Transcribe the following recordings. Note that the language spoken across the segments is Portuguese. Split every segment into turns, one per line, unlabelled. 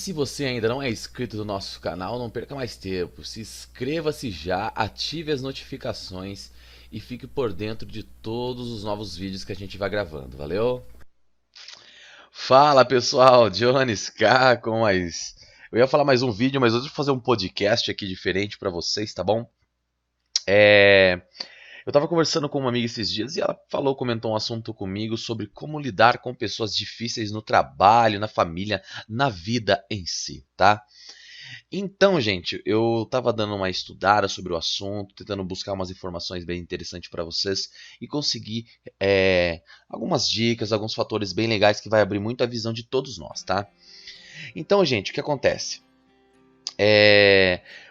se você ainda não é inscrito no nosso canal, não perca mais tempo. Se inscreva-se já, ative as notificações e fique por dentro de todos os novos vídeos que a gente vai gravando. Valeu? Fala pessoal, Jones K com mais... Eu ia falar mais um vídeo, mas hoje eu vou fazer um podcast aqui diferente pra vocês, tá bom? Eu tava conversando com uma amiga esses dias e ela comentou um assunto comigo sobre como lidar com pessoas difíceis no trabalho, na família, na vida em si, tá? Então, gente, eu tava dando uma estudada sobre o assunto, tentando buscar umas informações bem interessantes para vocês e consegui algumas dicas, alguns fatores bem legais que vai abrir muito a visão de todos nós, tá? Então, gente, o que acontece?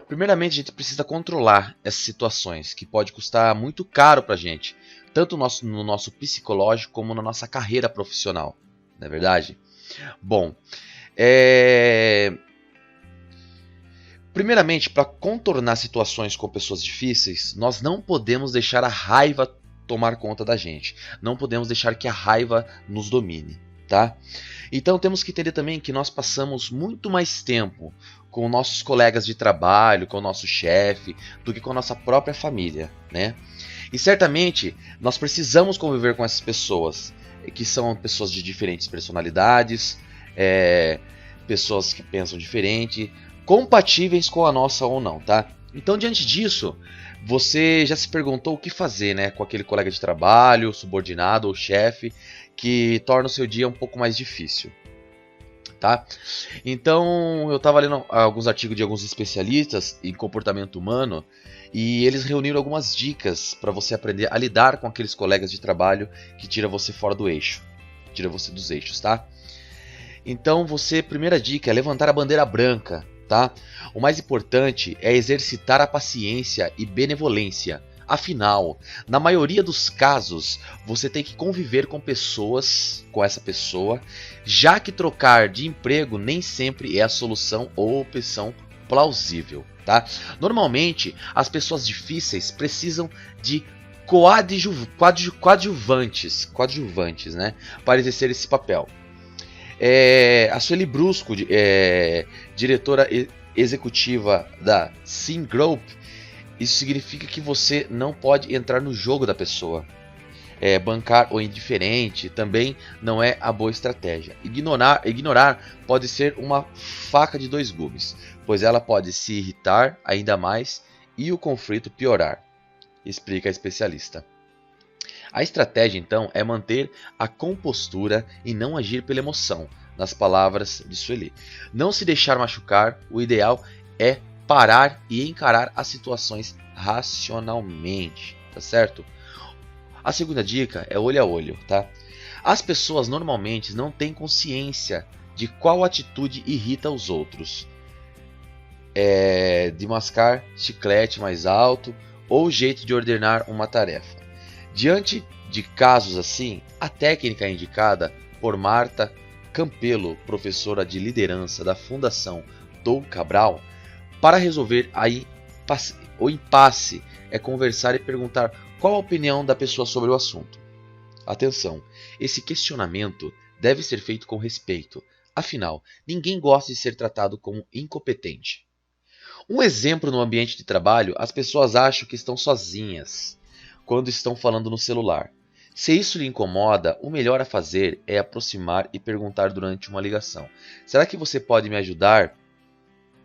Primeiramente, a gente precisa controlar essas situações, que pode custar muito caro pra gente, tanto no nosso psicológico como na nossa carreira profissional, não é verdade? Bom, primeiramente, para contornar situações com pessoas difíceis, nós não podemos deixar a raiva tomar conta da gente, não podemos deixar que a raiva nos domine, tá? Então temos que entender também que nós passamos muito mais tempo com nossos colegas de trabalho, com o nosso chefe, do que com a nossa própria família, né? E certamente nós precisamos conviver com essas pessoas, que são pessoas de diferentes personalidades, pessoas que pensam diferente, compatíveis com a nossa ou não, tá? Então, diante disso, você já se perguntou o que fazer, né, com aquele colega de trabalho, subordinado ou chefe, que torna o seu dia um pouco mais difícil, tá? Então, eu estava lendo alguns artigos de alguns especialistas em comportamento humano e eles reuniram algumas dicas para você aprender a lidar com aqueles colegas de trabalho que tira você fora do eixo, tira você dos eixos, tá? Então, primeira dica é levantar a bandeira branca, tá? O mais importante é exercitar a paciência e benevolência. Afinal, na maioria dos casos, você tem que conviver com essa pessoa, já que trocar de emprego nem sempre é a solução ou opção plausível, tá? Normalmente, as pessoas difíceis precisam de coadjuvantes, né, para exercer esse papel. A Sueli Brusco, diretora executiva da Sim Group, isso significa que você não pode entrar no jogo da pessoa. Bancar o indiferente também não é a boa estratégia. Ignorar pode ser uma faca de dois gumes, pois ela pode se irritar ainda mais e o conflito piorar, explica a especialista. A estratégia, então, é manter a compostura e não agir pela emoção, nas palavras de Sueli. Não se deixar machucar, o ideal é parar e encarar as situações racionalmente, tá certo? A segunda dica é olho a olho, tá? As pessoas normalmente não têm consciência de qual atitude irrita os outros. De mascar chiclete mais alto ou jeito de ordenar uma tarefa. Diante de casos assim, a técnica indicada por Marta Campelo, professora de liderança da Fundação Dom Cabral, para resolver o impasse é conversar e perguntar qual a opinião da pessoa sobre o assunto. Atenção, esse questionamento deve ser feito com respeito, afinal, ninguém gosta de ser tratado como incompetente. Um exemplo no ambiente de trabalho, as pessoas acham que estão sozinhas quando estão falando no celular. Se isso lhe incomoda, o melhor a fazer é aproximar e perguntar durante uma ligação: será que você pode me ajudar?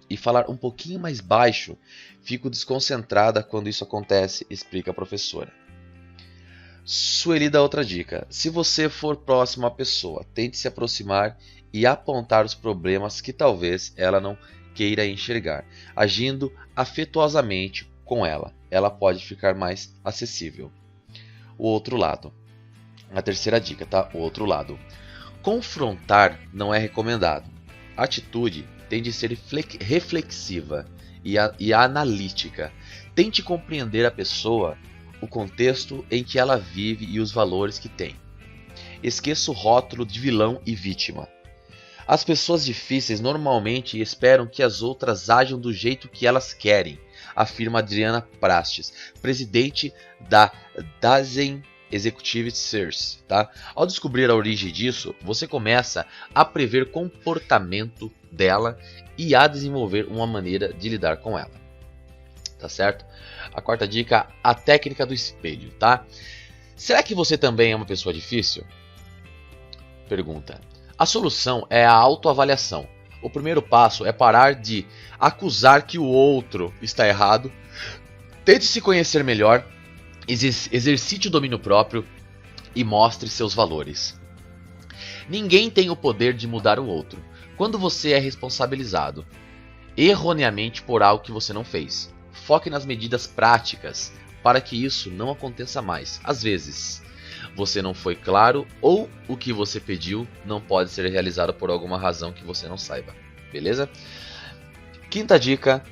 E falar um pouquinho mais baixo. Fico desconcentrada quando isso acontece, explica a professora. Sueli dá outra dica: se você for próximo à pessoa, tente se aproximar e apontar os problemas que talvez ela não queira enxergar, agindo afetuosamente com ela. Ela pode ficar mais acessível. O outro lado. A terceira dica, tá? O outro lado. Confrontar não é recomendado. A atitude tem de ser reflexiva e analítica. Tente compreender a pessoa, o contexto em que ela vive e os valores que tem. Esqueça o rótulo de vilão e vítima. As pessoas difíceis normalmente esperam que as outras ajam do jeito que elas querem, afirma Adriana Prestes, presidente da Dasein Executive Search, tá? Ao descobrir a origem disso, você começa a prever comportamento dela e a desenvolver uma maneira de lidar com ela, tá certo? A quarta dica, a técnica do espelho, tá? Será que você também é uma pessoa difícil? Pergunta. A solução é a autoavaliação. O primeiro passo é parar de acusar que o outro está errado. Tente se conhecer melhor, exercite o domínio próprio e mostre seus valores. Ninguém tem o poder de mudar o outro. Quando você é responsabilizado erroneamente por algo que você não fez, foque nas medidas práticas para que isso não aconteça mais. Às vezes, você não foi claro ou o que você pediu não pode ser realizado por alguma razão que você não saiba. Beleza? Quinta dica,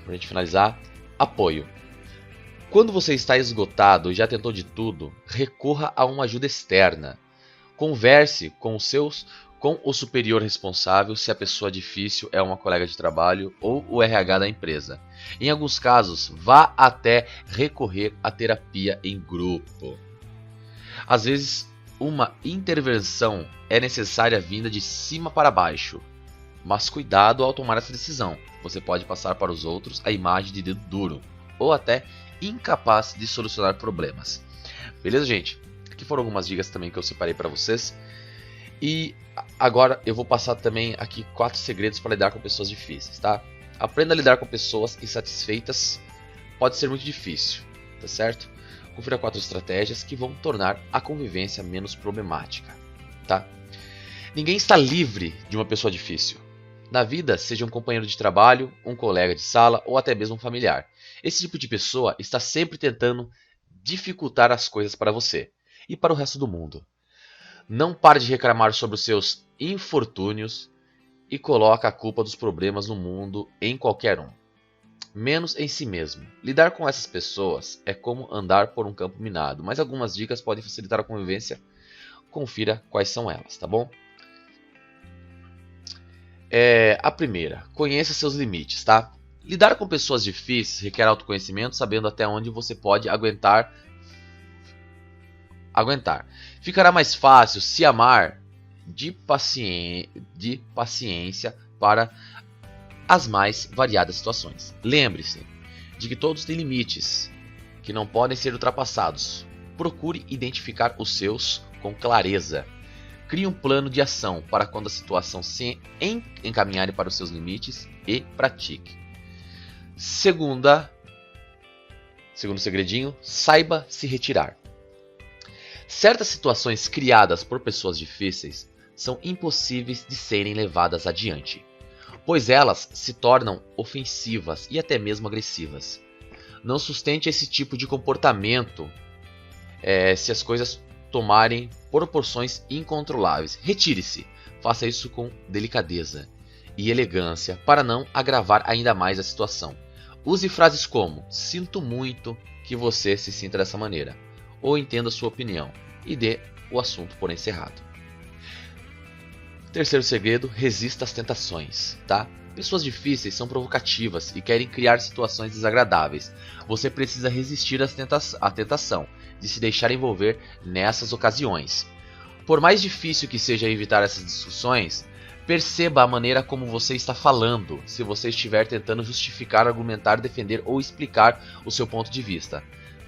para a gente finalizar, apoio. Quando você está esgotado e já tentou de tudo, recorra a uma ajuda externa. Converse com o superior responsável se a pessoa difícil é uma colega de trabalho ou o RH da empresa. Em alguns casos, vá até recorrer à terapia em grupo. Às vezes, uma intervenção é necessária vinda de cima para baixo. Mas cuidado ao tomar essa decisão. Você pode passar para os outros a imagem de dedo duro ou até incapaz de solucionar problemas. Beleza, gente? Aqui foram algumas dicas também que eu separei para vocês. E agora eu vou passar também aqui 4 segredos para lidar com pessoas difíceis, tá? Aprenda a lidar com pessoas insatisfeitas. Pode ser muito difícil, tá certo? Confira 4 estratégias que vão tornar a convivência menos problemática, tá? Ninguém está livre de uma pessoa difícil. Na vida, seja um companheiro de trabalho, um colega de sala ou até mesmo um familiar. Esse tipo de pessoa está sempre tentando dificultar as coisas para você e para o resto do mundo. Não pare de reclamar sobre os seus infortúnios e coloca a culpa dos problemas no mundo em qualquer um, menos em si mesmo. Lidar com essas pessoas é como andar por um campo minado, mas algumas dicas podem facilitar a convivência. Confira quais são elas, tá bom? A primeira, conheça seus limites, tá? Lidar com pessoas difíceis requer autoconhecimento, sabendo até onde você pode aguentar. Ficará mais fácil se amar de paciência para as mais variadas situações. Lembre-se de que todos têm limites que não podem ser ultrapassados. Procure identificar os seus com clareza. Crie um plano de ação para quando a situação se encaminhar para os seus limites e pratique. Segundo segredinho, saiba se retirar. Certas situações criadas por pessoas difíceis são impossíveis de serem levadas adiante, pois elas se tornam ofensivas e até mesmo agressivas. Não sustente esse tipo de comportamento se as coisas tomarem proporções incontroláveis. Retire-se. Faça isso com delicadeza e elegância para não agravar ainda mais a situação. Use frases como: sinto muito que você se sinta dessa maneira, ou entenda sua opinião e dê o assunto por encerrado. Terceiro segredo, resista às tentações, tá? Pessoas difíceis são provocativas e querem criar situações desagradáveis. Você precisa resistir à tentação de se deixar envolver nessas ocasiões. Por mais difícil que seja evitar essas discussões, perceba a maneira como você está falando, se você estiver tentando justificar, argumentar, defender ou explicar o seu ponto de vista.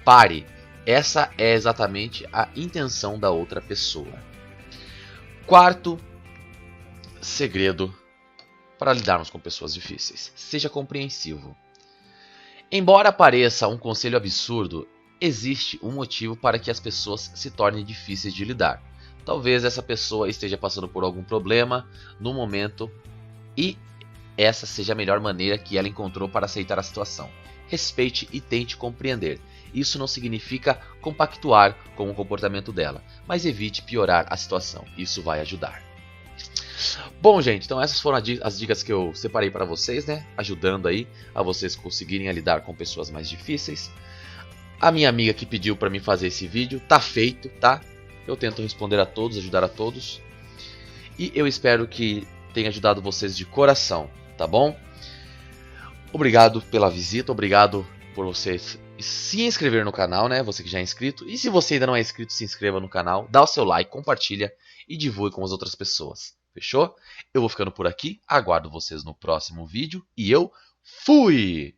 Pare, essa é exatamente a intenção da outra pessoa. Quarto segredo para lidarmos com pessoas difíceis: seja compreensivo. Embora pareça um conselho absurdo, existe um motivo para que as pessoas se tornem difíceis de lidar. Talvez essa pessoa esteja passando por algum problema no momento e essa seja a melhor maneira que ela encontrou para aceitar a situação. Respeite e tente compreender. Isso não significa compactuar com o comportamento dela, mas evite piorar a situação. Isso vai ajudar. Bom, gente, então essas foram as dicas que eu separei para vocês, né? Ajudando aí a vocês conseguirem lidar com pessoas mais difíceis. A minha amiga que pediu para mim fazer esse vídeo tá feito, tá? Eu tento responder a todos, ajudar a todos. E eu espero que tenha ajudado vocês de coração, tá bom? Obrigado pela visita, obrigado por vocês se inscrever no canal, né? Você que já é inscrito. E se você ainda não é inscrito, se inscreva no canal, dá o seu like, compartilha e divulgue com as outras pessoas. Fechou? Eu vou ficando por aqui, aguardo vocês no próximo vídeo e eu fui!